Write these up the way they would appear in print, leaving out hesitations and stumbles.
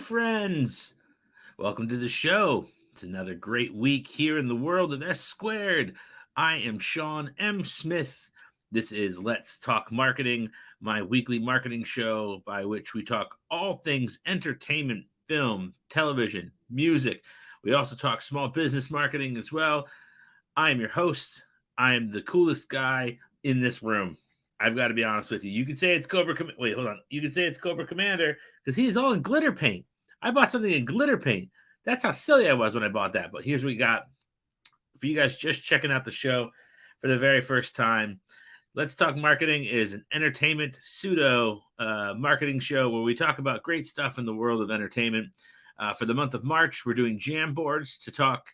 friends. Welcome to the show. It's another great week here in the world of S Squared. I am Sean M. Smith. This is Let's Talk Marketing, my weekly marketing show by which we talk all things entertainment, film, television, music. We also talk small business marketing as well. I am your host. I am the coolest guy in this room. I've got to be honest with you. You could say it's Wait, hold on. You could say it's Cobra Commander because he's all in glitter paint. I bought something in glitter paint. That's how silly I was when I bought that. But here's what we got for you guys just checking out the show for the very first time. Let's Talk Marketing is an entertainment pseudo marketing show where we talk about great stuff in the world of entertainment. For the month of March, we're doing jam boards to talk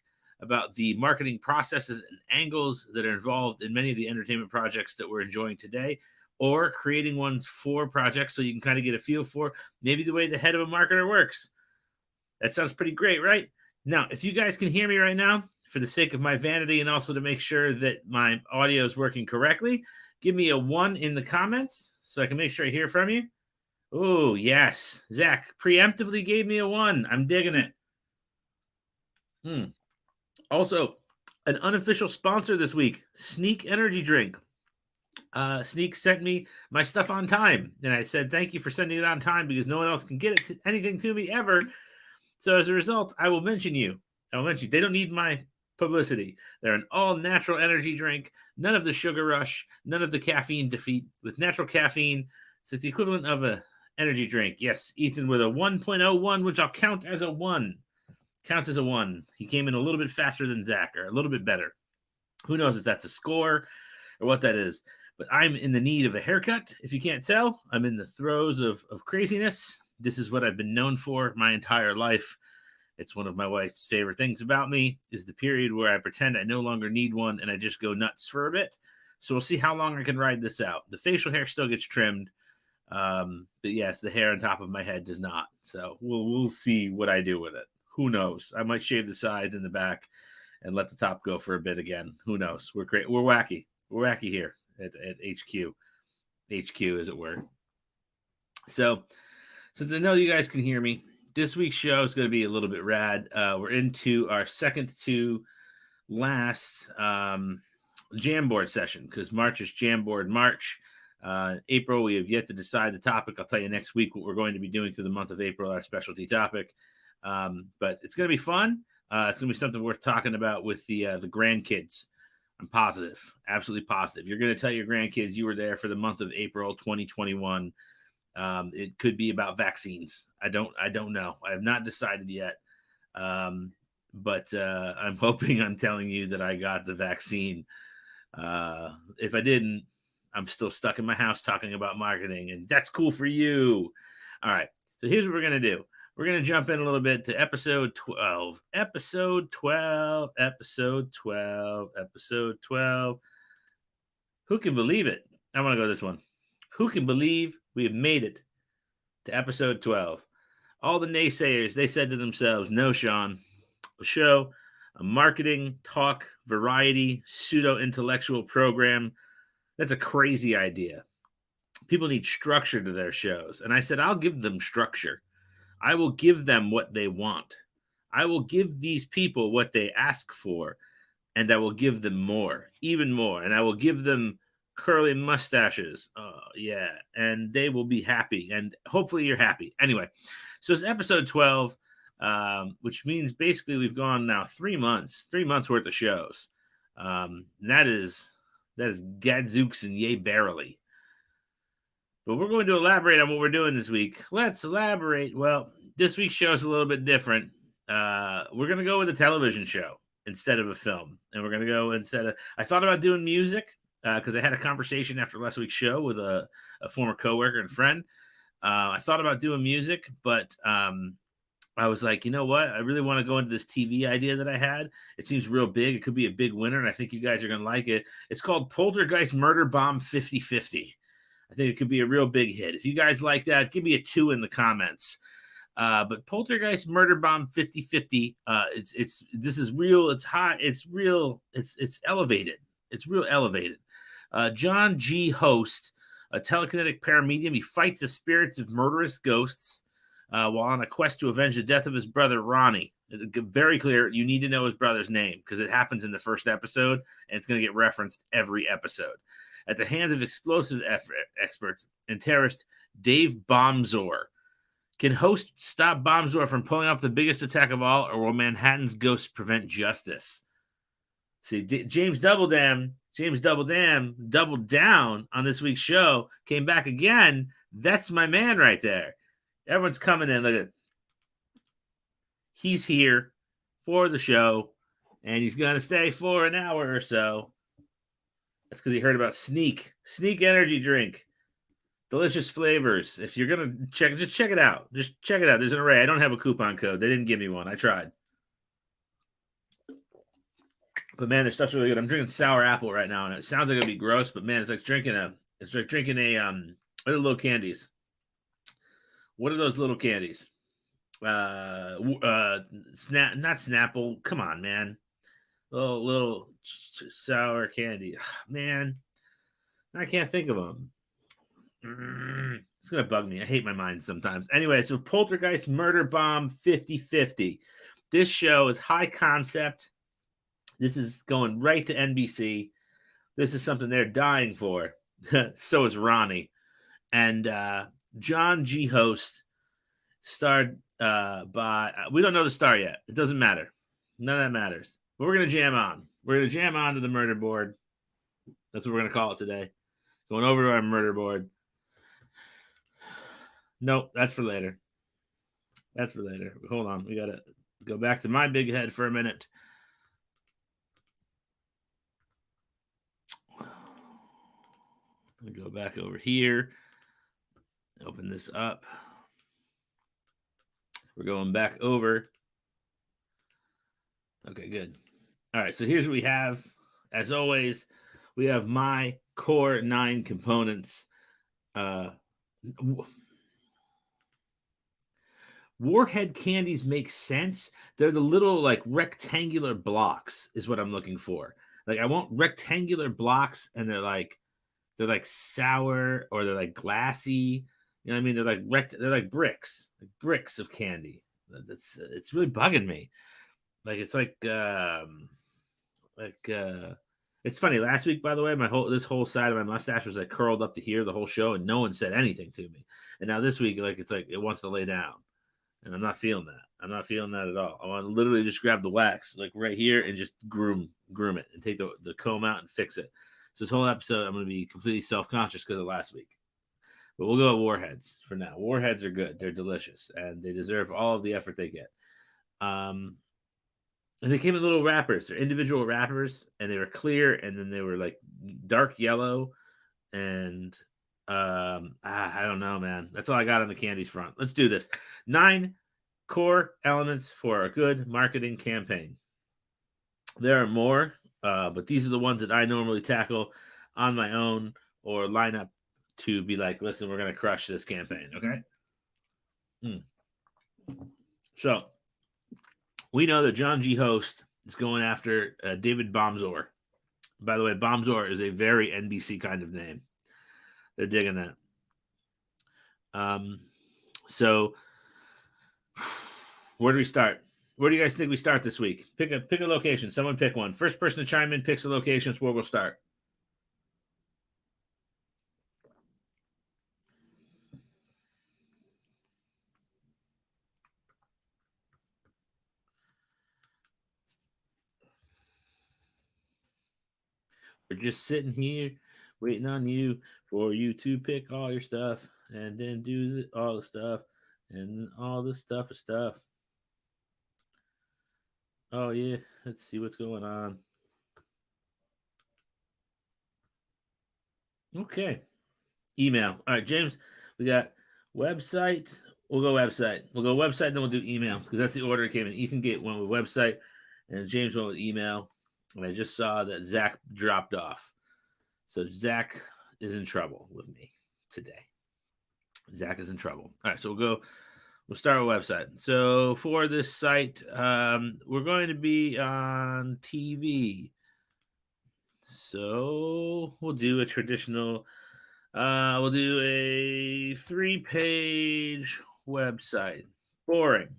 about the marketing processes and angles that are involved in many of the entertainment projects that we're enjoying today, or creating ones for projects so you can kind of get a feel for maybe the way the head of a marketer works. That sounds pretty great, right? Now, if you guys can hear me right now, for the sake of my vanity and also to make sure that my audio is working correctly, give me a 1 in the comments so I can make sure I hear from you. Oh, yes. Zach preemptively gave me a 1. I'm digging it. Also, an unofficial sponsor this week, Sneak Energy Drink. Sneak sent me my stuff on time, and I said thank you for sending it on time because no one else can get anything to me ever. So as a result, I will mention you. They don't need my publicity. They're an all-natural energy drink, none of the sugar rush, none of the caffeine defeat. With natural caffeine, it's the equivalent of an energy drink. Yes, Ethan with a 1.01, which I'll count as a 1. Counts as a 1. He came in a little bit faster than Zach, or a little bit better. Who knows if that's a score or what that is. But I'm in the need of a haircut. If you can't tell, I'm in the throes of craziness. This is what I've been known for my entire life. It's one of my wife's favorite things about me is the period where I pretend I no longer need one and I just go nuts for a bit. So we'll see how long I can ride this out. The facial hair still gets trimmed. But yes, the hair on top of my head does not. So we'll see what I do with it. Who knows? I might shave the sides and the back and let the top go for a bit again. Who knows? We're great. We're wacky. We're wacky here at HQ. HQ, as it were. So, since I know you guys can hear me, this week's show is going to be a little bit rad. We're into our second to last Jamboard session because March is Jamboard March. April, we have yet to decide the topic. I'll tell you next week what we're going to be doing through the month of April, our specialty topic. But it's going to be fun. It's going to be something worth talking about with the grandkids. I'm positive, absolutely positive. You're going to tell your grandkids you were there for the month of April 2021. It could be about vaccines. I don't know. I have not decided yet. But I'm hoping I'm telling you that I got the vaccine. If I didn't, I'm still stuck in my house talking about marketing, and that's cool for you. All right. So here's what we're going to do. We're going to jump in a little bit to episode 12. Episode 12. Who can believe it? I want to go this one. Who can believe we have made it to episode 12? All the naysayers, they said to themselves, no, Sean, a show, a marketing, talk, variety, pseudo-intellectual program. That's a crazy idea. People need structure to their shows. And I said, I'll give them structure. I will give them what they want. I will give these people what they ask for, and I will give them more, even more. And I will give them curly mustaches. Oh, yeah. And they will be happy. And hopefully you're happy. Anyway, so it's episode 12, which means basically we've gone now 3 months worth of shows. That is gadzooks and yay barely. But we're going to elaborate on what we're doing this week. Let's elaborate. Well, this week's show is a little bit different. We're going to go with a television show instead of a film. And we're going to go I thought about doing music because I had a conversation after last week's show with a former coworker and friend. I thought about doing music, but I was like, you know what? I really want to go into this TV idea that I had. It seems real big. It could be a big winner, and I think you guys are going to like it. It's called Poltergeist Murderbomb 50/50. I think it could be a real big hit. If you guys like that, give me a 2 in the comments. But Poltergeist Murderbomb 50/50, this is real. It's hot. It's real. It's elevated. It's real elevated. John G. Host, a telekinetic paramedium. He fights the spirits of murderous ghosts while on a quest to avenge the death of his brother Ronnie. Very clear, you need to know his brother's name because it happens in the first episode and it's going to get referenced every episode. At the hands of explosive experts and terrorist Dave Bombzor. Can host stop Bombzor from pulling off the biggest attack of all, or will Manhattan's ghosts prevent justice? See, James Double down on this week's show, came back again. That's my man right there. Everyone's coming in. Look at it. He's here for the show, and he's going to stay for an hour or so. That's because he heard about Sneak energy drink. Delicious flavors. If you're going to check, just check it out. Just check it out. There's an array. I don't have a coupon code. They didn't give me one. I tried. But man, this stuff's really good. I'm drinking sour apple right now, and it sounds like it'll be gross, but man, it's like drinking a what are the little candies? What are those little candies? Not Snapple. Come on, man. Little sour candy. Man, I can't think of them. It's gonna bug me. I hate my mind sometimes. Anyway, so Poltergeist Murderbomb 50/50. This show is high concept. This is going right to NBC. This is something they're dying for. So is Ronnie. And John G. Host, starred by... We don't know the star yet. It doesn't matter. None of that matters. But we're going to jam on. We're going to jam on to the murder board. That's what we're going to call it today. Going over to our murder board. Nope, that's for later. That's for later. Hold on. We got to go back to my big head for a minute. Go back over here. Open this up. We're going back over. Okay, good. All right, so here's what we have. As always, we have my core 9 components. Warhead candies make sense. They're the little like rectangular blocks is what I'm looking for. Like I want rectangular blocks, and they're like sour or they're like glassy. You know what I mean? They're like bricks of candy. It's really bugging me. Like it's it's funny. Last week, by the way, this whole side of my mustache was like curled up to here the whole show, and no one said anything to me. And now this week, like it's like it wants to lay down, and I'm not feeling that. I'm not feeling that at all. I want to literally just grab the wax like right here and just groom it and take the comb out and fix it. So this whole episode, I'm going to be completely self-conscious because of last week. But we'll go with Warheads for now. Warheads are good. They're delicious, and they deserve all of the effort they get. And they came in little wrappers. They're individual wrappers, and they were clear, and then they were like dark yellow. And I don't know, man. That's all I got on the candies front. Let's do this. 9 core elements for a good marketing campaign. There are more. But these are the ones that I normally tackle on my own or line up to be like, listen, we're going to crush this campaign, okay? So we know that John G. Host is going after David Bombzor. By the way, Bombzor is a very NBC kind of name. They're digging that. So where do we start? Where do you guys think we start this week? Pick a location. Someone pick one. First person to chime in picks a location. That's where we'll start. We're just sitting here waiting on you for you to pick all your stuff and then do all the stuff and all the stuff. Oh, yeah. Let's see what's going on. Okay. Email. All right, James, we got website. We'll go website. We'll go website, then we'll do email because that's the order it came in. Ethan went with website, and James went with email. And I just saw that Zach dropped off. So Zach is in trouble with me today. Zach is in trouble. All right, so we'll start with website. So for this site, we're going to be on TV. So we'll do a traditional, we'll do a 3-page website. Boring.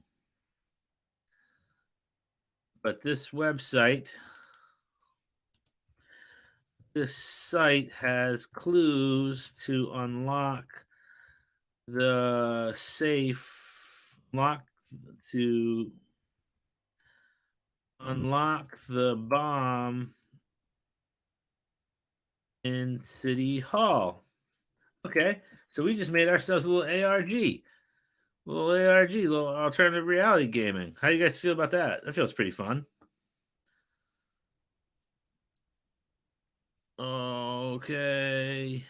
But this site has clues to unlock the safe, to unlock the bomb in City Hall. Okay, so we just made ourselves a little little alternative reality gaming. How do you guys feel about that? That feels pretty fun. Okay,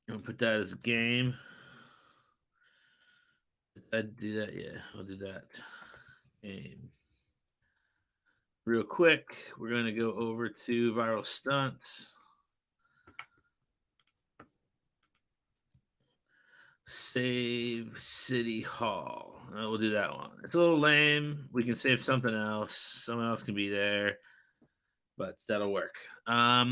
I'll put that as a game. I'd do that. Yeah, I'll do that. Game. Real quick, we're going to go over to viral stunts. Save City Hall. We'll do that one. It's a little lame. We can save something else. Someone else can be there, but that'll work. All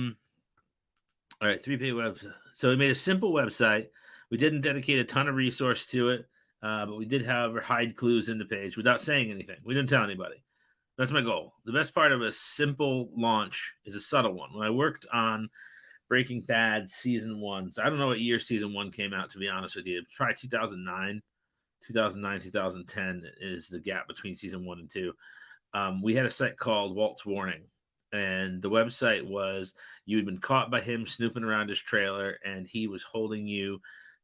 right, 3-page website. So we made a simple website. We didn't dedicate a ton of resource to it, but we did, however, hide clues in the page without saying anything. We didn't tell anybody. That's my goal. The best part of a simple launch is a subtle one. When I worked on Breaking Bad season 1, so I don't know what year season 1 came out, to be honest with you. It's probably 2009. 2010 is the gap between season 1 and 2. We had a site called Walt's Warning, and the website was, you had been caught by him snooping around his trailer, and he was holding you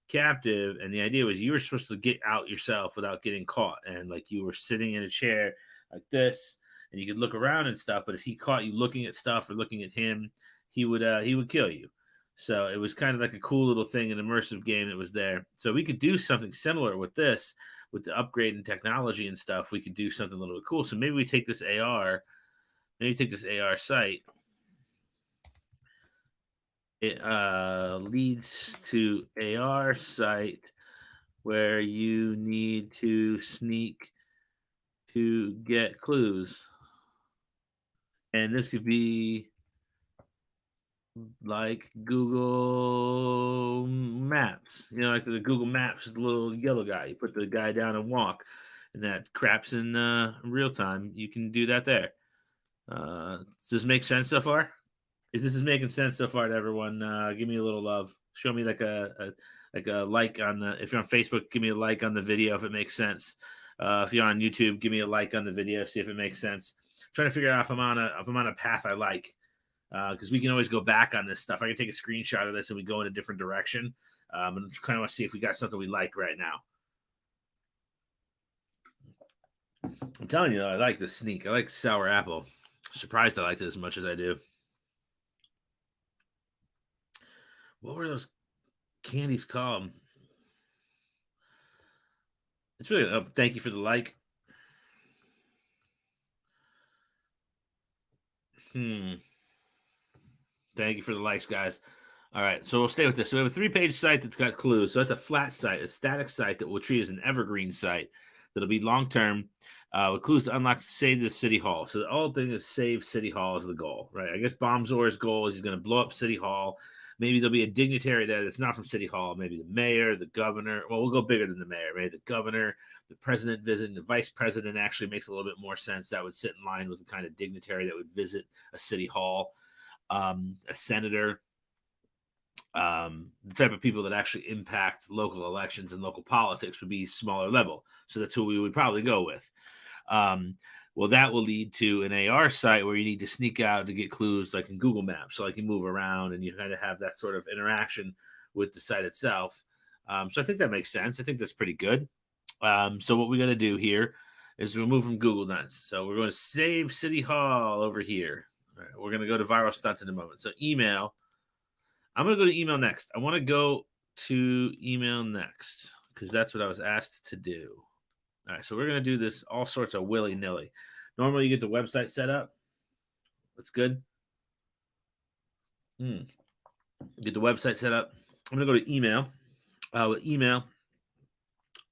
captive, and the idea was you were supposed to get out yourself without getting caught, and like you were sitting in a chair like this, and you could look around and stuff, but if he caught you looking at stuff or looking at him, he would kill you. So it was kind of like a cool little thing, an immersive game that was there. So we could do something similar with this, with the upgrade in technology and stuff. We could do something a little bit cool. So maybe we take this AR site. It leads to AR site where you need to sneak to get clues. And this could be like Google Maps, like the Google Maps, the little yellow guy. You put the guy down and walk, and that crap's in real time. You can do that there. Does this make sense so far? If this is making sense so far to everyone, give me a little love. Show me like a like on the. If you're on Facebook, give me a like on the video if it makes sense. If you're on YouTube, give me a like on the video, see if it makes sense. I'm trying to figure out if I'm on a path I like. Because we can always go back on this stuff. I can take a screenshot of this and we go in a different direction. And kind of want to see if we got something we like right now. I'm telling you, though, I like the sneak. I like sour apple. Surprised I liked it as much as I do. What were those candies called? It's really. Oh, thank you for the like. Thank you for the likes, guys. All right, so we'll stay with this. So we have a 3-page site that's got clues. So it's a flat site, a static site that we'll treat as an evergreen site that'll be long term with clues to unlock, save the city hall. So the whole thing is save City Hall is the goal, right? I guess Bombzor's goal is he's going to blow up City Hall. Maybe there'll be a dignitary there that's not from City Hall. Maybe the mayor, the governor. Well, we'll go bigger than the mayor. Maybe the governor, the president visiting, the vice president actually makes a little bit more sense. That would sit in line with the kind of dignitary that would visit a city hall. A senator, the type of people that actually impact local elections and local politics would be smaller level. So that's who we would probably go with. Well, that will lead to an AR site where you need to sneak out to get clues, like in Google Maps. So like you move around and you kind of have that sort of interaction with the site itself. So I think that makes sense. I think that's pretty good. So what we got to do here is remove from Google Nuts. So we're going to save City Hall over here. All right, we're going to go to viral stunts in a moment. So email. I'm going to go to email next. I want to go to email next because that's what I was asked to do. All right, so we're going to do this all sorts of willy-nilly. Normally, you get the website set up. That's good. Get the website set up. I'm going to go to email. With email,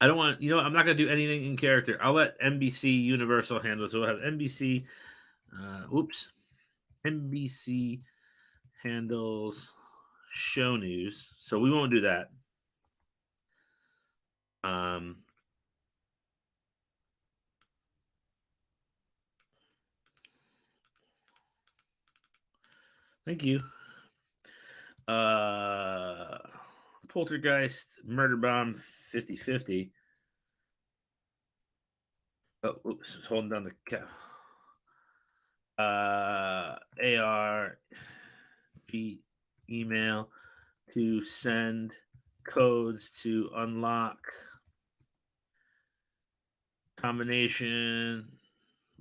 I don't want, I'm not going to do anything in character. I'll let NBC Universal handle it. So we'll have NBC, NBC handles show news. So we won't do that. Um, thank you. Poltergeist Murderbomb 50/50. Oh, oops, just holding down the ARG email to send codes to unlock combination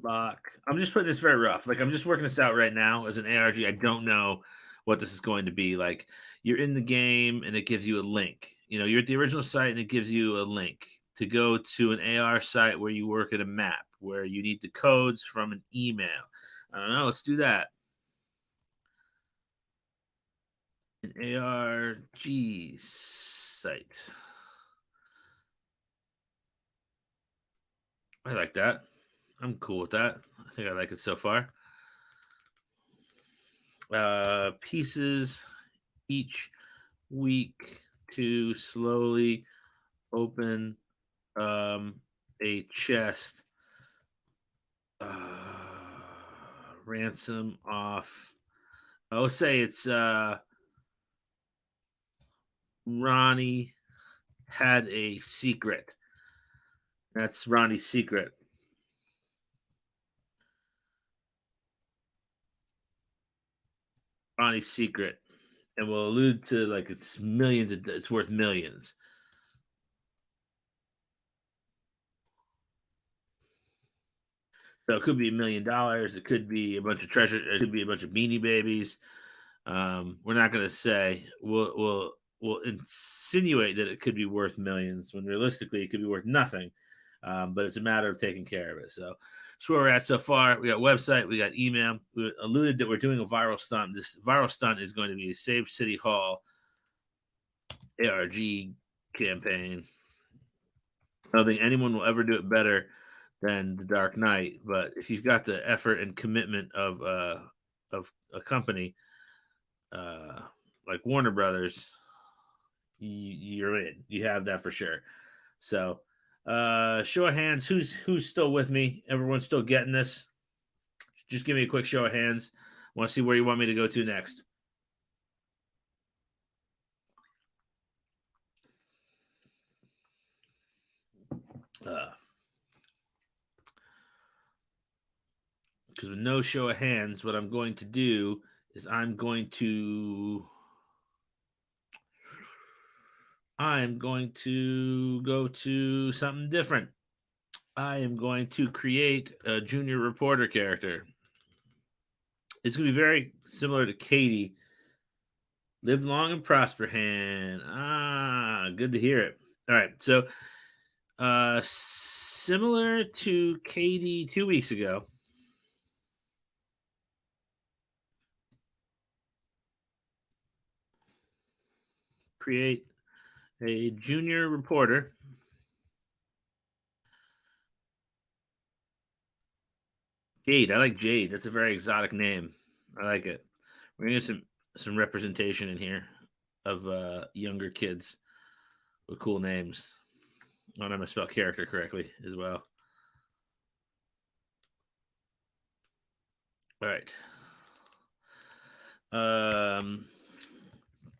lock. I'm just putting this very rough. Like, I'm just working this out right now as an ARG. I don't know what this is going to be. Like, you're in the game and it gives you a link. You're at the original site and it gives you a link to go to an AR site where you work at a map where you need the codes from an email. I don't know. Let's do that. An ARG site. I like that. I'm cool with that. I think I like it so far. Pieces each week to slowly open a chest. Ransom off. I would say it's Ronnie had a secret. That's Ronnie's secret. Ronnie's secret. And we'll allude to like it's millions. It's worth millions. So it could be $1 million. It could be a bunch of treasure. It could be a bunch of Beanie Babies. We're not going to say. We'll insinuate that it could be worth millions when realistically it could be worth nothing. But it's a matter of taking care of it. So that's where we're at so far. We got website, we got email. We alluded that we're doing a viral stunt. This viral stunt is going to be a Save City Hall ARG campaign. I don't think anyone will ever do it better than The Dark Knight. But if you've got the effort and commitment of a company like Warner Brothers, you're in. You have that for sure. So, show of hands. Who's still with me? Everyone's still getting this. Just give me a quick show of hands. Want to see where you want me to go to next? Because with no show of hands, what I'm going to do is I'm going to go to something different. I am going to create a junior reporter character. It's going to be very similar to Katie. Live long and prosper, Han. Good to hear it. All right, so similar to Katie 2 weeks ago, create a junior reporter. Jade. I like Jade. That's a very exotic name. I like it. We're gonna get some representation in here of younger kids with cool names. Oh, and I'm gonna spell character correctly as well. All right. Um,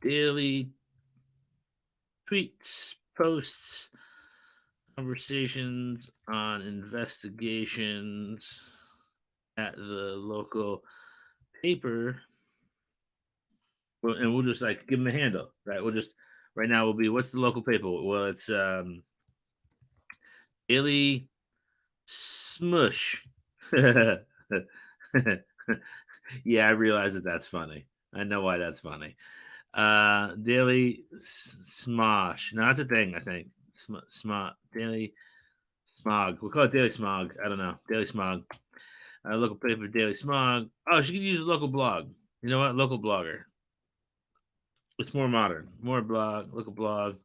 daily tweets, posts, conversations on investigations at the local paper, and we'll just like give them a handle, right? We'll just right now will be what's the local paper? Well, it's Daily Smush. Yeah, I realize that that's funny. I know why that's funny. Daily Smosh. No, that's a thing. I think Daily Smog. We'll call it Daily Smog. I don't know. Daily Smog. Local paper, Daily Smog. Oh, she could use a local blog. You know what? Local blogger. It's more modern. More blog. Local blog.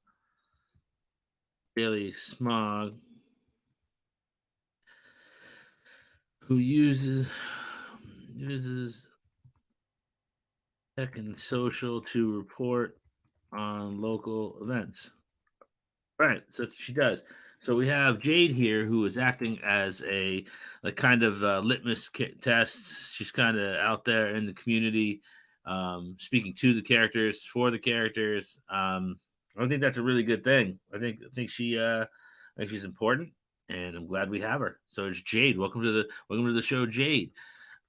Daily Smog. Who uses tech and social to report on local events. Right. So she does. So we have Jade here, who is acting as a kind of litmus test. She's kind of out there in the community, speaking to the characters, for the characters. I think that's a really good thing. I think she's important, and I'm glad we have her. So it's Jade. Welcome to the show, Jade.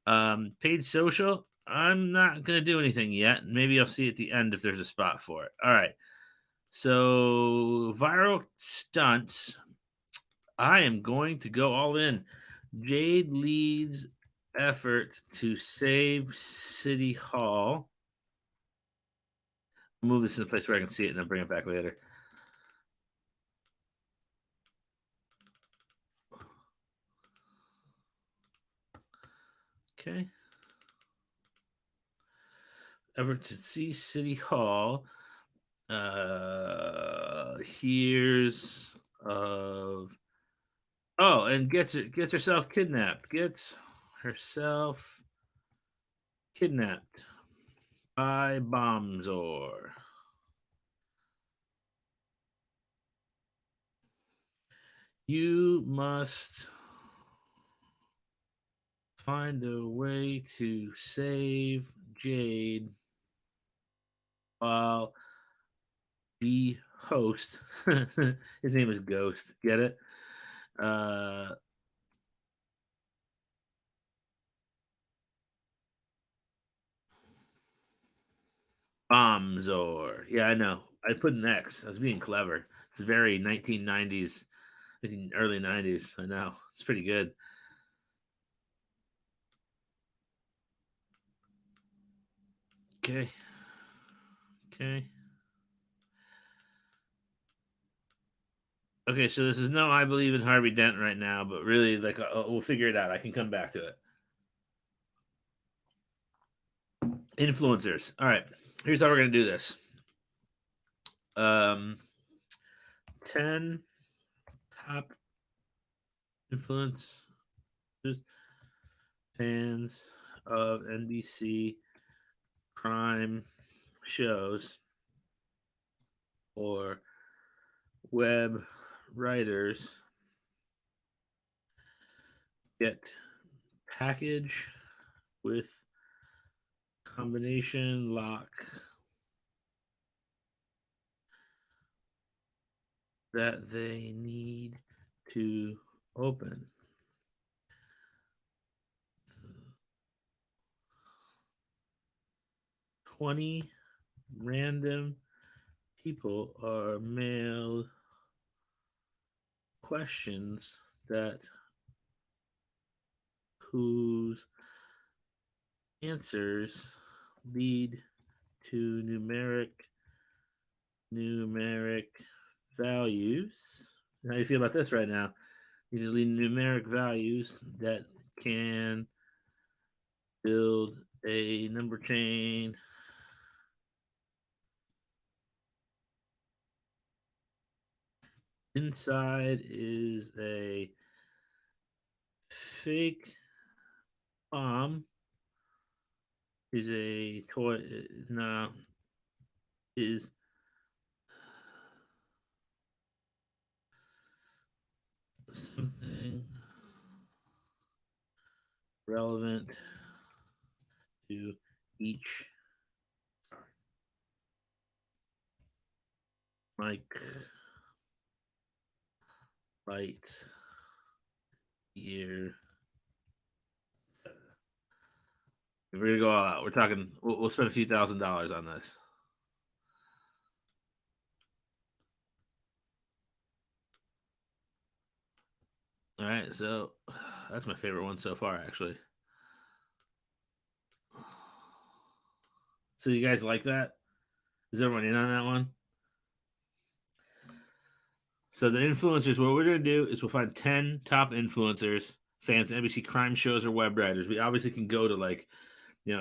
Paid social. I'm not gonna do anything yet. Maybe I'll see at the end if there's a spot for it. All right. So viral stunts. I am going to go all in. Jade leads effort to save City Hall. Move this in a place where I can see it and then bring it back later. Okay. Effort to see City Hall. Here's of oh, and gets herself kidnapped. Gets herself kidnapped by Bombzor. You must find a way to save Jade while the host, his name is Ghost, get it? Uh, Bombzor. Yeah, I know. I put an X. I was being clever. It's very 1990s, early 90s. I know. It's pretty good. Okay. Okay. Okay, so this is no I believe in Harvey Dent right now, but really, like, we'll figure it out. I can come back to it. Influencers. All right. Here's how we're going to do this. 10 top influencers, fans of NBC crime shows or web writers get package with combination lock that they need to open. 20 random people are mailed questions that whose answers lead to numeric values. How do you feel about this right now? These are numeric values that can build a number chain. Inside is a fake bomb. Is a toy. No, is something relevant to each. Like light year. We're gonna go all out. We're talking. We'll spend a few $1,000s on this. All right, so that's my favorite one so far, actually. So you guys like that? Is everyone in on that one? So the influencers, what we're gonna do is we'll find 10 top influencers, fans, NBC crime shows or web writers. We obviously can go to it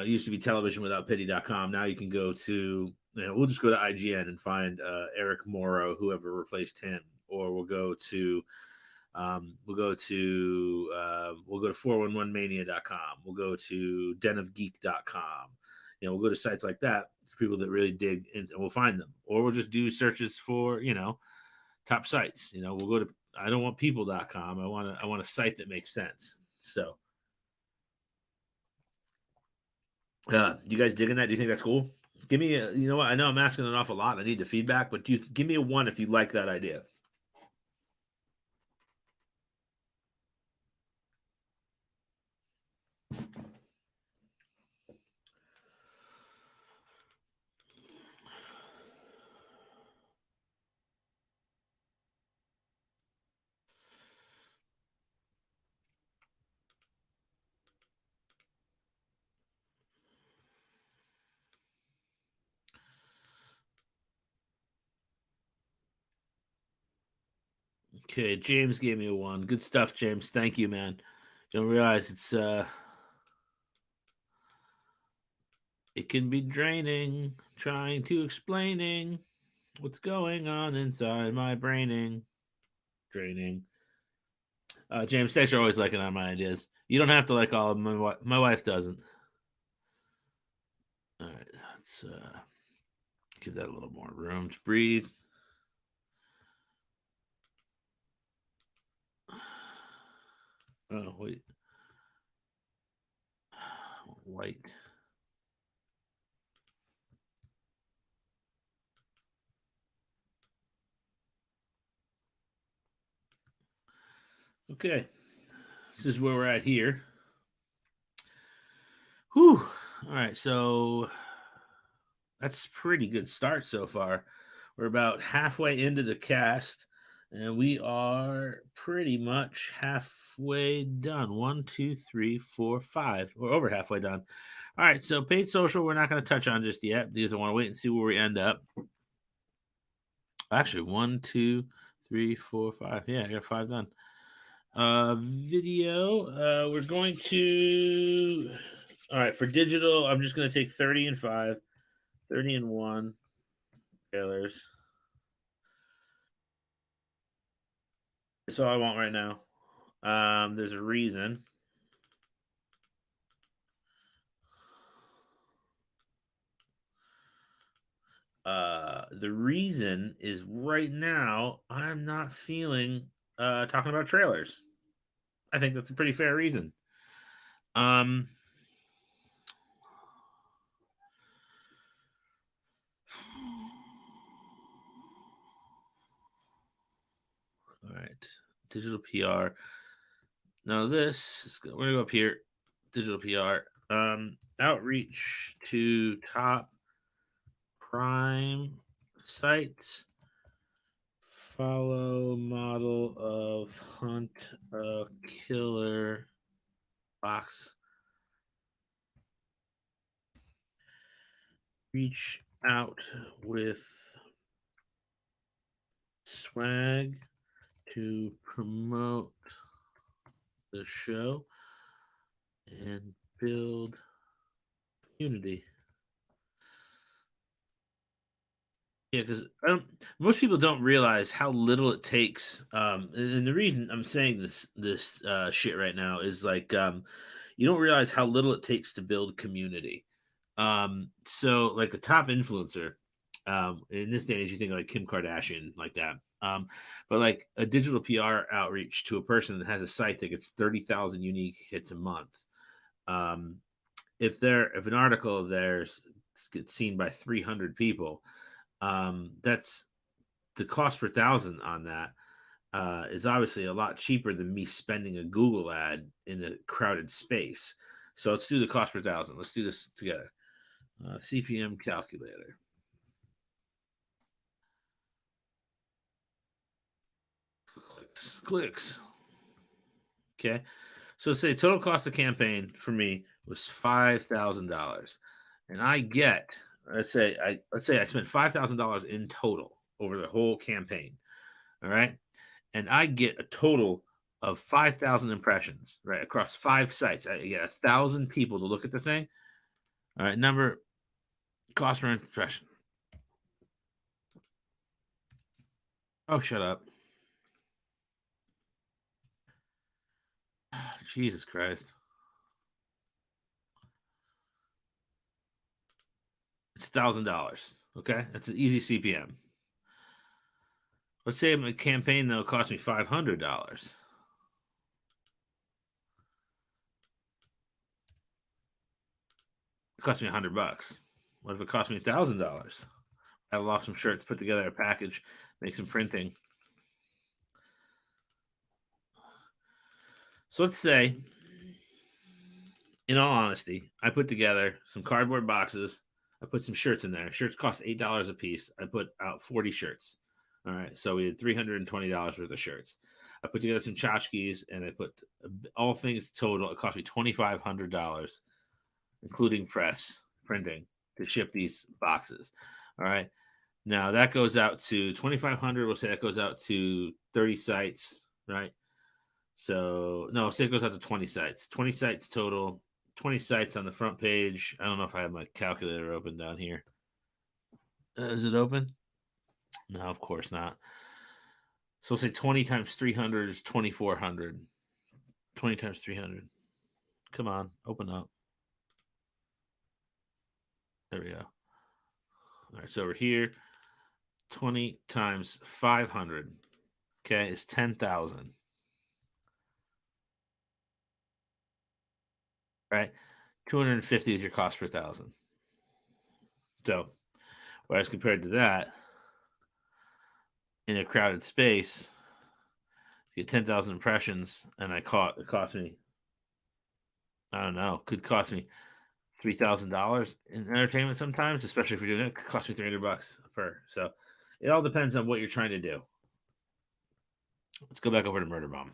used to be televisionwithoutpity.com. Now you can go to, we'll just go to IGN and find Eric Morrow, whoever replaced him, or we'll go to 411mania.com. We'll go to denofgeek.com. We'll go to sites like that for people that really dig and we'll find them. Or we'll just do searches for, top sites. We'll go to. I don't want people.com. I want a site that makes sense. So, you guys digging that? Do you think that's cool? Give me a. You know what? I know I'm asking an awful lot. I need the feedback, but give me a 1 if you like that idea. Okay, James gave me a 1. Good stuff, James. Thank you, man. You don't realize it can be draining trying to explaining what's going on inside my braining. Draining. James, thanks for always liking on my ideas. You don't have to like all of them. My wife doesn't. All right, let's give that a little more room to breathe. Oh, wait. White. Okay. This is where we're at here. Whew. All right, so that's a pretty good start so far. We're about halfway into the cast, and we are pretty much halfway done. 1, 2, 3, 4, 5. We're over halfway done. All right, so paid social, we're not going to touch on just yet because I want to wait and see where we end up. Actually, 1, 2, 3, 4, 5. Yeah, I got 5 done. Video, we're going to. All right, for digital, I'm just going to take 30 and 5, 30 and 1 trailers. That's all I want right now. There's a reason. The reason is right now I'm not feeling talking about trailers. I think that's a pretty fair reason. Um, all right, digital PR. Now this we're gonna go up here. Digital PR. Outreach to top crime sites. Follow model of hunt a killer box. Reach out with swag to promote the show and build community. Yeah, because most people don't realize how little it takes. And the reason I'm saying this shit right now is like you don't realize how little it takes to build community. So like a top influencer, in this day and age, you think like Kim Kardashian, like that. But like a digital PR outreach to a person that has a site that gets 30,000 unique hits a month. Um, if an article of theirs gets seen by 300 people, that's the cost per thousand on that is obviously a lot cheaper than me spending a Google ad in a crowded space. So let's do the cost per thousand. Let's do this together. CPM calculator. Clicks. Okay. So say total cost of campaign for me was $5,000, and I get let's say I spent $5,000 in total over the whole campaign. All right, and I get a total of 5,000 impressions right across 5 sites. I get 1,000 people to look at the thing. All right, number cost per impression. Oh, shut up. Jesus Christ. It's $1,000. Okay, that's an easy CPM. Let's say my campaign though cost me $500. It cost me $100. What if it cost me $1,000? I lost some shirts, put together a package, make some printing. So let's say, in all honesty, I put together some cardboard boxes. I put some shirts in there. Shirts cost $8 a piece. I put out 40 shirts. All right, so we had $320 worth of shirts. I put together some tchotchkes, and I put all things total. It cost me $2,500, including press, printing, to ship these boxes. All right, now that goes out to 2,500. We'll say that goes out to 30 sites, right? So no, say it goes out to 20 sites. 20 sites total. 20 sites on the front page. I don't know if I have my calculator open down here. Is it open? No, of course not. So we'll say 20 times 300 is 2,400. 20 times 300. Come on, open up. There we go. All right, so over here, 20 times 500, okay, is 10,000. Right? 250 is your cost per thousand. So, whereas compared to that, in a crowded space, you get 10,000 impressions, and it cost me, I don't know, could cost me $3,000 in entertainment sometimes, especially if you're doing it. It could cost me $300 per. So, it all depends on what you're trying to do. Let's go back over to Murderbomb.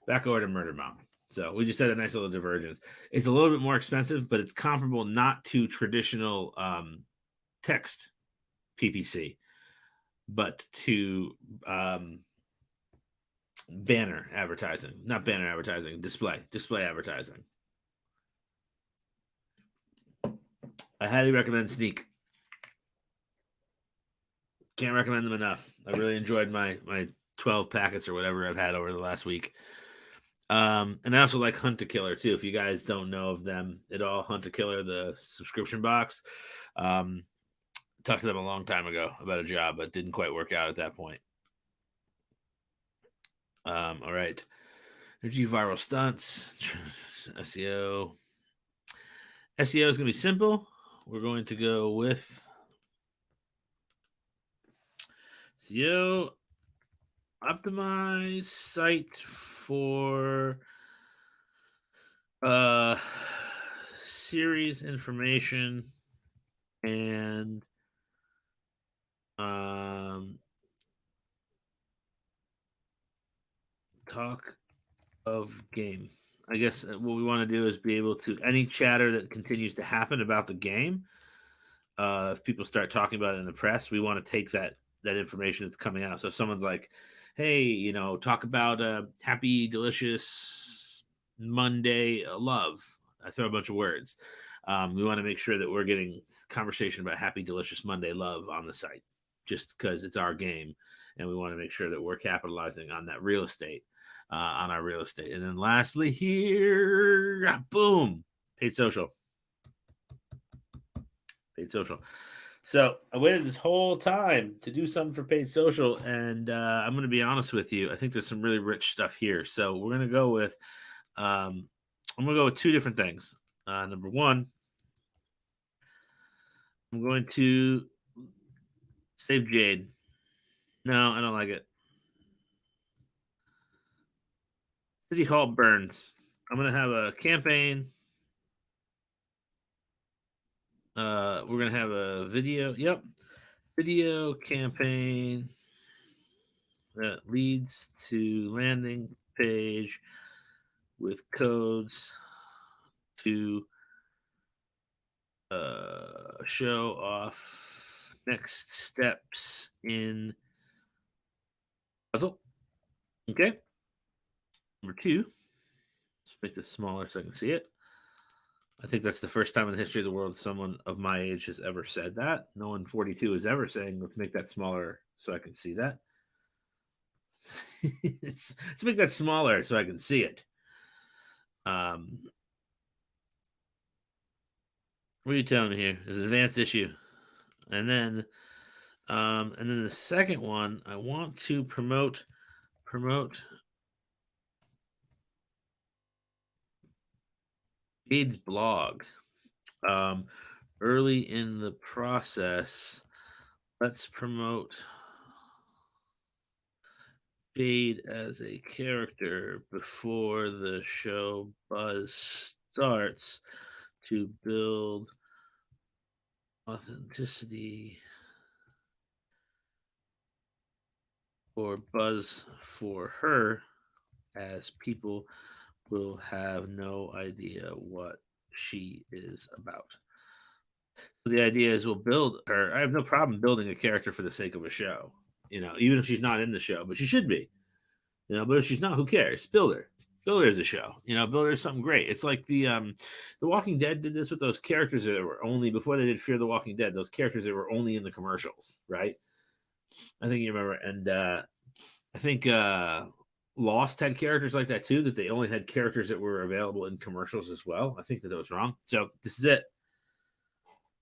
Back over to Murderbomb. So we just had a nice little divergence. It's a little bit more expensive, but it's comparable not to traditional text PPC, but to banner advertising. Not banner advertising, display advertising. I highly recommend Sneak. Can't recommend them enough. I really enjoyed my 12 packets or whatever I've had over the last week. And I also like Hunt to Killer too. If you guys don't know of them at all, Hunt to Killer, the subscription box. Talked to them a long time ago about a job, but didn't quite work out at that point. All right. Energy viral stunts, SEO. SEO is going to be simple. We're going to go with SEO optimize site for series information and talk of game. I guess what we want to do is be able to any chatter that continues to happen about the game. If people start talking about it in the press, we want to take that information that's coming out. So if someone's like, "Hey, talk about happy, delicious Monday love," I throw a bunch of words. We want to make sure that we're getting conversation about happy, delicious Monday love on the site, just because it's our game, and we want to make sure that we're capitalizing on that real estate. On our real estate. And then lastly here, boom, paid social. Paid social. So I waited this whole time to do something for paid social, and I'm going to be honest with you. I think there's some really rich stuff here. So we're going to go with, I'm going to go with two different things. Number one, I'm going to save Jade. No, I don't like it. City Hall burns. I'm going to have a campaign. We're going to have a video. Yep. Video campaign that leads to landing page with codes to show off next steps in puzzle. Okay. Number two, let's make this smaller so I can see it. I think that's the first time in the history of the world someone of my age has ever said that. No one 42 is ever saying, let's make that smaller so I can see that. Let's make that smaller so I can see it. What are you telling me here? It's an advanced issue. And then And then the second one, I want to promote Jade's blog. Early in the process, let's promote Jade as a character before the show buzz starts to build authenticity or buzz for her, as people will have no idea what she is about. The idea is we'll build her. I have no problem building a character for the sake of a show, even if she's not in the show, but she should be. But if she's not, who cares? Build her. Build her as a show. Build her as something great. It's like the Walking Dead did this with those characters that were only before they did Fear the Walking Dead. Those characters that were only in the commercials, right? I think you remember, and I think Lost had characters like that too. That they only had characters that were available in commercials as well. I think that was wrong. So this is it.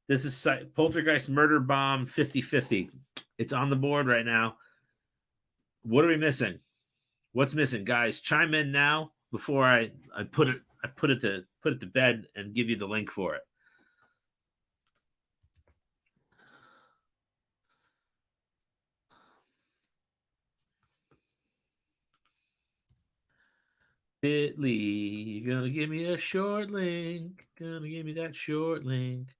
This is Poltergeist Murderbomb 50/50. It's on the board right now. What are we missing? What's missing, guys? Chime in now before I put it to bed and give you the link for it. Bitly, you're gonna give me a short link. Gonna give me that short link.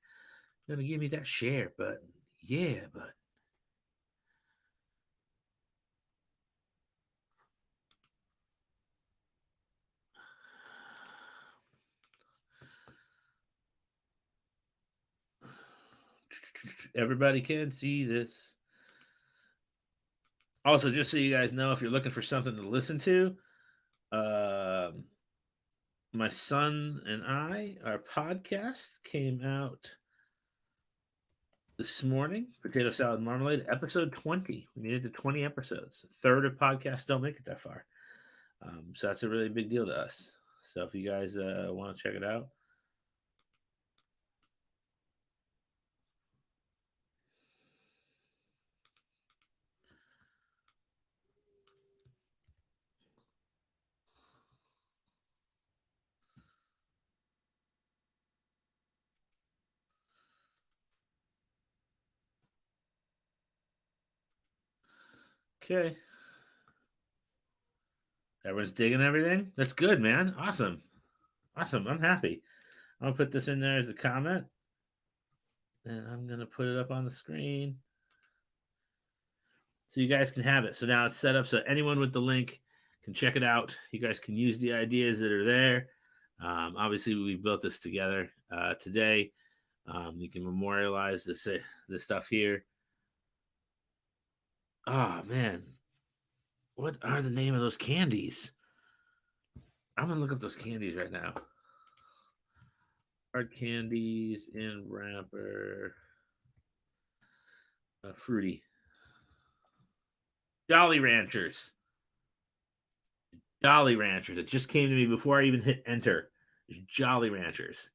Gonna give me that share button. Yeah, button. Everybody can see this. Also, just so you guys know, if you're looking for something to listen to, my son and our podcast came out this morning. Potato Salad Marmalade, episode 20. We made it to 20 episodes. A third of podcasts don't make it that far. So that's a really big deal to us. So if you guys want to check it out, okay. Everyone's digging everything. That's good, man. Awesome. I'm happy. I'm gonna put this in there as a comment, and I'm gonna put it up on the screen so you guys can have it. So now it's set up so anyone with the link can check it out. You guys can use the ideas that are there. Obviously, we built this together today. You can memorialize this stuff here. Oh man, what are the name of those candies? I'm gonna look up those candies right now. Hard candies in wrapper. Fruity. Jolly Ranchers. Jolly Ranchers. It just came to me before I even hit enter. Jolly Ranchers.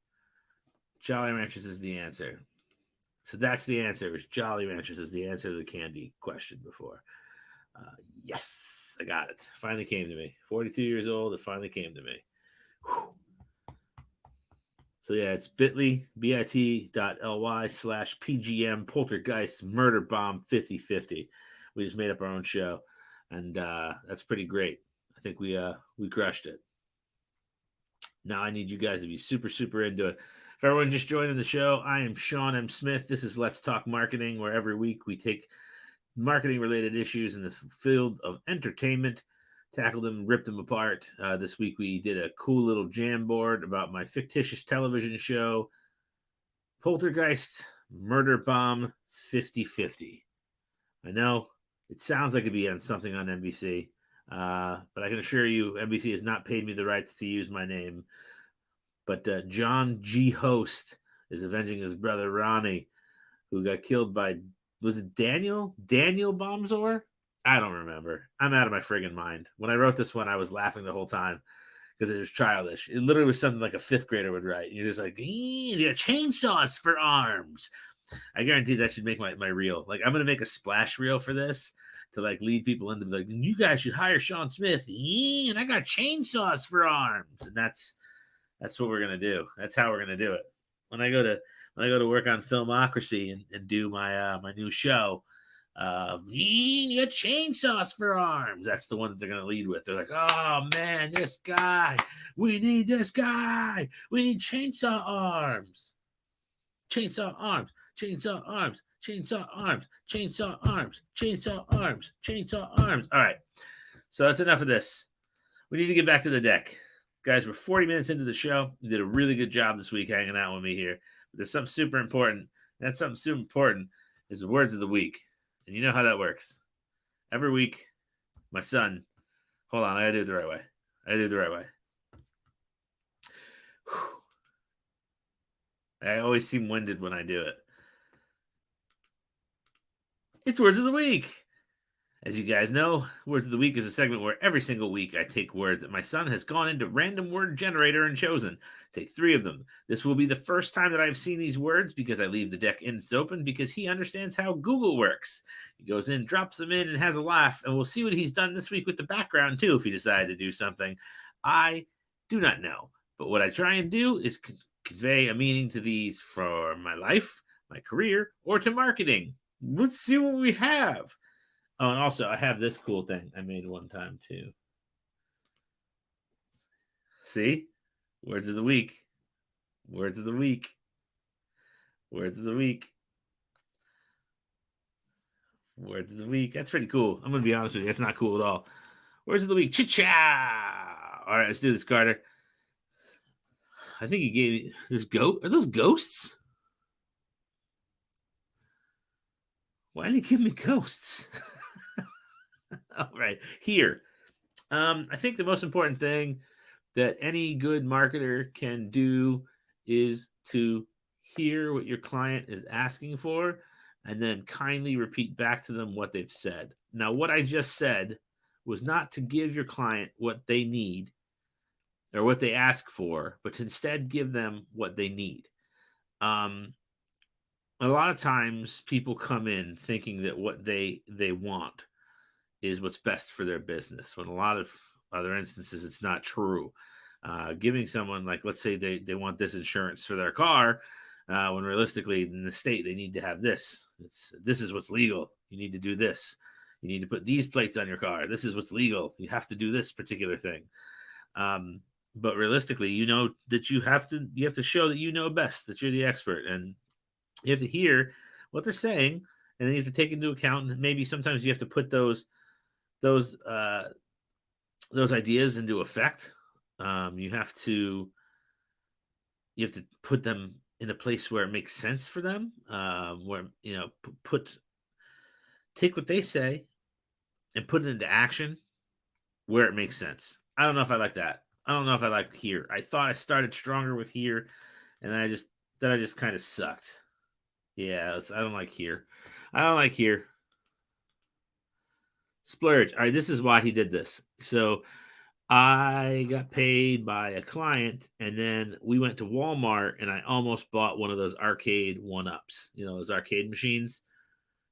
Jolly Ranchers is the answer. So that's the answer. It's Jolly Ranchers is the answer to the candy question before. Yes, I got it. Finally came to me. 42 years old. It finally came to me. Whew. So yeah, it's bit.ly/PGM Poltergeist Murderbomb 50/50. We just made up our own show, and that's pretty great. I think we crushed it. Now I need you guys to be super, super into it. For everyone just joining the show, I am Sean M. Smith. This is Let's Talk Marketing, where every week we take marketing related issues in the field of entertainment, tackle them, rip them apart. This week we did a cool little jam board about my fictitious television show, Poltergeist Murderbomb 50/50. I know it sounds like it'd be on something on NBC, but I can assure you NBC has not paid me the rights to use my name. But John G. Host is avenging his brother Ronnie, who got killed by, was it Daniel Bombzor? I don't remember. I'm out of my friggin' mind. When I wrote this one, I was laughing the whole time because it was childish. It literally was something like a fifth grader would write. You're just like, chainsaws for arms. I guarantee that should make my reel. Like, I'm gonna make a splash reel for this to like lead people into like, you guys should hire Sean Smith. And I got chainsaws for arms. And that's what we're gonna do. That's how we're gonna do it. When I go to work on Filmocracy and do my my new show, you got chainsaws for arms. That's the one that they're gonna lead with. They're like, oh man, this guy. We need this guy. We need chainsaw arms. Chainsaw arms. Chainsaw arms. Chainsaw arms. Chainsaw arms. Chainsaw arms. Chainsaw arms. All right. So that's enough of this. We need to get back to the deck. Guys, we're 40 minutes into the show. You did a really good job this week hanging out with me here. But there's something super important. And that something super important is the words of the week. And you know how that works. Every week, my son, hold on, I gotta do it the right way. Whew. I always seem winded when I do it. It's Words of the Week. As you guys know, Words of the Week is a segment where every single week I take words that my son has gone into random word generator and chosen. Take 3 of them. This will be the first time that I've seen these words because I leave the deck ends open because he understands how Google works. He goes in, drops them in, and has a laugh, and we'll see what he's done this week with the background too if he decided to do something. I do not know, but what I try and do is convey a meaning to these for my life, my career, or to marketing. Let's see what we have. Oh, and also I have this cool thing I made one time too. See? Words of the week. Words of the week. Words of the week. Words of the week. That's pretty cool. I'm going to be honest with you. That's not cool at all. Words of the week. Cha-cha! All right, let's do this, Carter. I think he gave me... Are those ghosts? Why did he give me ghosts? All right, here. I think the most important thing that any good marketer can do is to hear what your client is asking for and then kindly repeat back to them what they've said. Now, what I just said was not to give your client what they need or what they ask for, but to instead give them what they need. A lot of times people come in thinking that what they want is what's best for their business, when a lot of other instances it's not true. Giving someone, like, let's say they want this insurance for their car, when realistically in the state they need to have this. This is what's legal. You need to do this. You need to put these plates on your car. This is what's legal. You have to do this particular thing. But realistically, you know that you have to show that you know best, that you're the expert, and you have to hear what they're saying, and then you have to take into account, and maybe sometimes you have to put those ideas into effect. You have to put them in a place where it makes sense for them, where, take what they say and put it into action where it makes sense. I don't know if I like that. I don't know if I like here. I thought I started stronger with here, and then I just kind of sucked. Yeah, I don't like here. I don't like here. Splurge. All right, this is why he did this. So I got paid by a client, and then we went to Walmart, and I almost bought one of those arcade one-ups. You know, those arcade machines.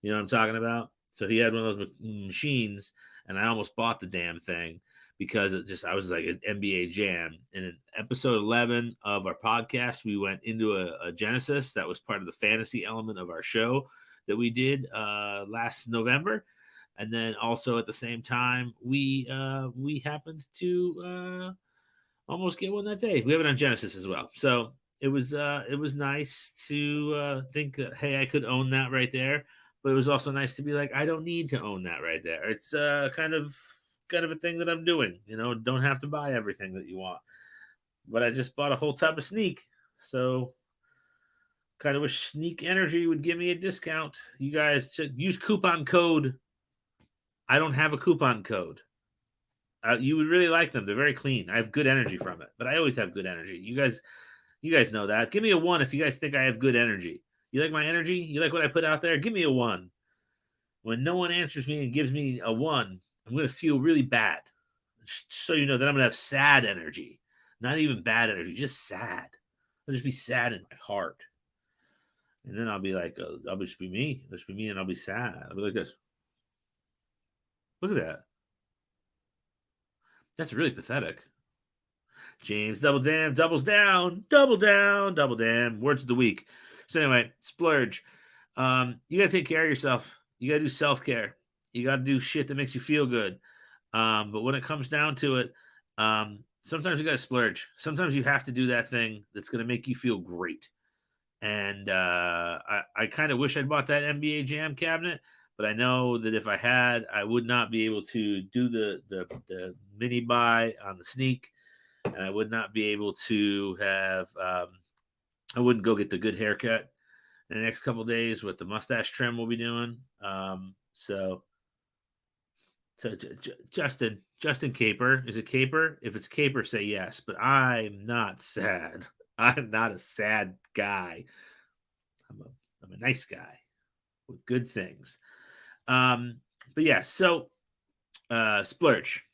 You know what I'm talking about? So he had one of those machines, and I almost bought the damn thing because I was like an NBA Jam. And in episode 11 of our podcast, we went into a Genesis that was part of the fantasy element of our show that we did last November. And then also at the same time, we happened to almost get one that day. We have it on Genesis as well. So it was nice to think that, hey, I could own that right there. But it was also nice to be like, I don't need to own that right there. It's kind of a thing that I'm doing. You know, don't have to buy everything that you want. But I just bought a whole tub of Sneak. So kind of wish Sneak Energy would give me a discount. You guys should use coupon code. I don't have a coupon code. You would really like them. They're very clean. I have good energy from it. But I always have good energy. You guys know that. Give me a 1 if you guys think I have good energy. You like my energy? You like what I put out there? Give me a 1. When no one answers me and gives me a 1, I'm going to feel really bad. So you know that I'm going to have sad energy. Not even bad energy, just sad. I'll just be sad in my heart. And then I'll be like, I'll just be me. It'll just be me, and I'll be sad. I'll be like this. Look at that. That's really pathetic. James Double Dam doubles down, double down, double dam. Words of the week. So anyway, splurge. You gotta take care of yourself. You gotta do self-care. You gotta do shit that makes you feel good. But when it comes down to it, sometimes you gotta splurge. Sometimes you have to do that thing that's gonna make you feel great. And I kind of wish I'd bought that NBA Jam cabinet, but I know that if I had, I would not be able to do the mini buy on the sneak, and I would not be able to have. I wouldn't go get the good haircut in the next couple of days with the mustache trim we'll be doing. So Justin Caper, is it Caper? If it's Caper, say yes. But I'm not sad. I'm not a sad guy. I'm a nice guy with good things. But yeah, so splurge.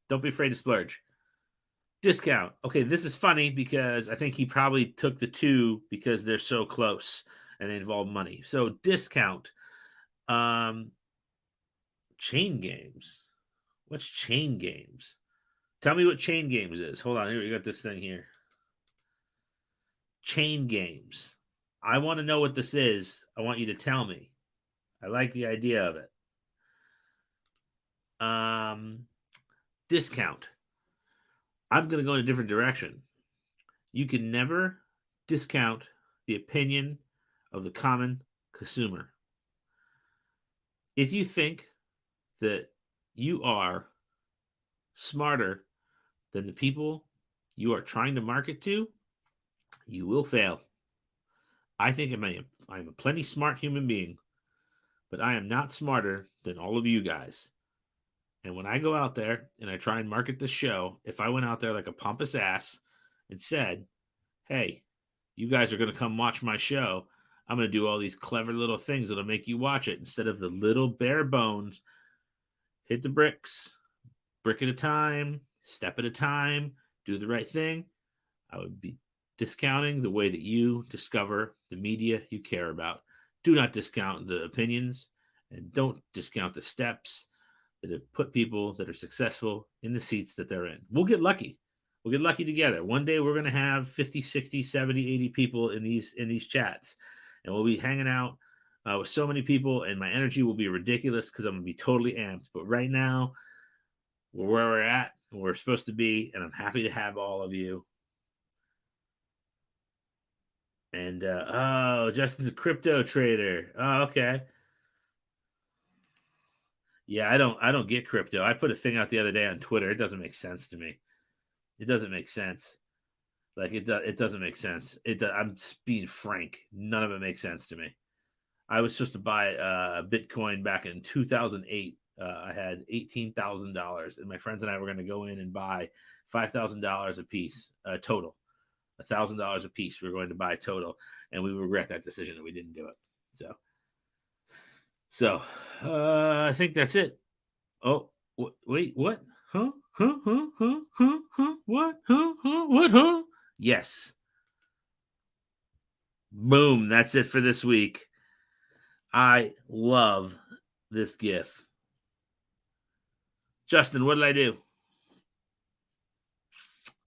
Don't be afraid to splurge. Discount. Okay, this is funny because I think he probably took the two because they're so close and they involve money. So discount. Chain games. What's chain games? Tell me what chain games is. Hold on, here we got this thing here. Chain games. I want to know what this is. I want you to tell me. I like the idea of it. Discount. I'm going to go in a different direction. You can never discount the opinion of the common consumer. If you think that you are smarter than the people you are trying to market to, you will fail. I think I'm a plenty smart human being, but I am not smarter than all of you guys. And when I go out there and I try and market this show, if I went out there like a pompous ass and said, hey, you guys are going to come watch my show, I'm going to do all these clever little things that'll make you watch it instead of the little bare bones, hit the bricks, brick at a time, step at a time, do the right thing, I would be discounting the way that you discover the media you care about. Do not discount the opinions and don't discount the steps that have put people that are successful in the seats that they're in. We'll get lucky. We'll get lucky together. One day we're going to have 50, 60, 70, 80 people in these chats. And we'll be hanging out with so many people, and my energy will be ridiculous because I'm going to be totally amped. But right now, we're where we're at and where we're supposed to be, and I'm happy to have all of you. And, Justin's a crypto trader. Oh, okay. Yeah, I don't get crypto. I put a thing out the other day on Twitter. It doesn't make sense to me. It doesn't make sense. Like it doesn't make sense. I'm just being frank. None of it makes sense to me. I was supposed to buy Bitcoin back in 2008. I had $18,000, and my friends and I were going to go in and buy $5,000 a piece total. $1,000 a piece we were going to buy total, and we regret that decision that we didn't do it. So I think that's it. Oh, wait, what? Huh? What? What? Yes. Boom. That's it for this week. I love this GIF. Justin, what did I do?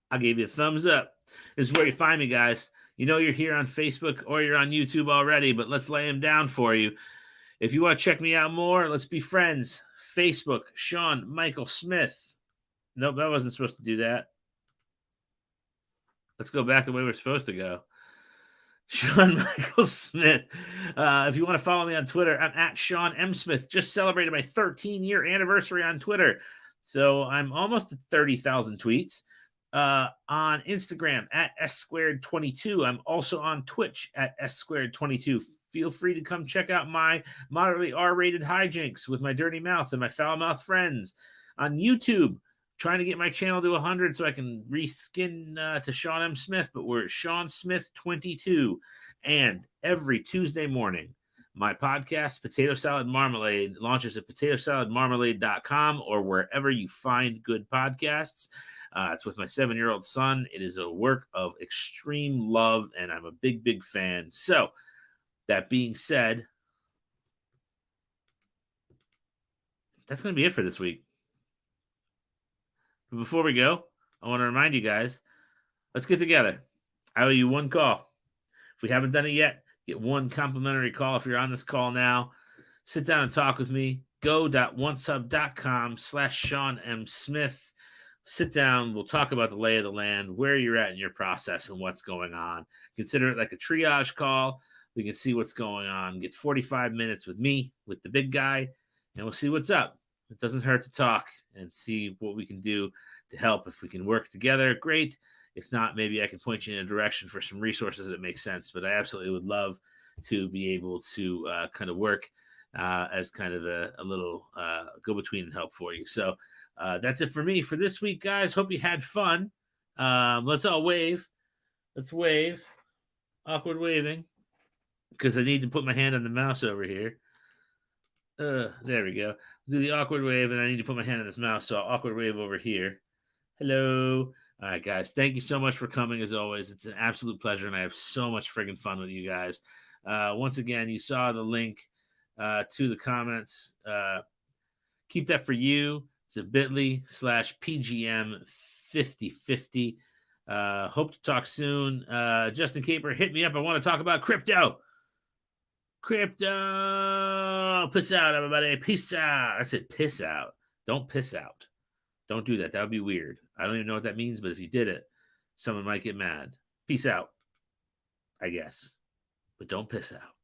I gave you a thumbs up. This is where you find me, guys. You know you're here on Facebook or you're on YouTube already, but let's lay them down for you. If you want to check me out more, let's be friends. Facebook, Sean Michael Smith. Nope, I wasn't supposed to do that. Let's go back the way we're supposed to go. Sean Michael Smith. If you want to follow me on Twitter, I'm at Sean M. Smith. Just celebrated my 13-year anniversary on Twitter. So I'm almost at 30,000 tweets. On Instagram at S222. I'm also on Twitch at S222. Feel free to come check out my moderately R-rated hijinks with my dirty mouth and my foul mouth friends. On YouTube, trying to get my channel to 100 so I can reskin to Sean M. Smith, but we're at Sean Smith 22. And every Tuesday morning, my podcast, Potato Salad Marmalade, launches at potatosaladmarmalade.com or wherever you find good podcasts. It's with my 7-year-old son. It is a work of extreme love, and I'm a big, big fan. So That being said, that's going to be it for this week. But before we go, I want to remind you guys, let's get together. I owe you one call. If we haven't done it yet, get one complimentary call. If you're on this call now, sit down and talk with me. go.onesub.com/Sean M. Smith. Sit down. We'll talk about the lay of the land, where you're at in your process and what's going on. Consider it like a triage call. We can see what's going on. Get 45 minutes with me, with the big guy, and we'll see what's up. It doesn't hurt to talk and see what we can do to help. If we can work together, great. If not, maybe I can point you in a direction for some resources that make sense. But I absolutely would love to be able to kind of work as kind of a little go-between and help for you. So that's it for me for this week, guys. Hope you had fun. Let's all wave. Let's wave. Awkward waving. Because I need to put my hand on the mouse over here. There we go. Do the awkward wave, and I need to put my hand on this mouse, so I'll awkward wave over here. Hello. All right, guys. Thank you so much for coming, as always. It's an absolute pleasure, and I have so much friggin' fun with you guys. Once again, you saw the link to the comments. Keep that for you. It's a bit.ly/PGM5050. Hope to talk soon. Justin Caper, hit me up. I want to talk about crypto. Crypto. Piss out, everybody. Peace out. I said piss out. Don't piss out. Don't do that. That would be weird. I don't even know what that means, but if you did it, someone might get mad. Peace out, I guess. But don't piss out.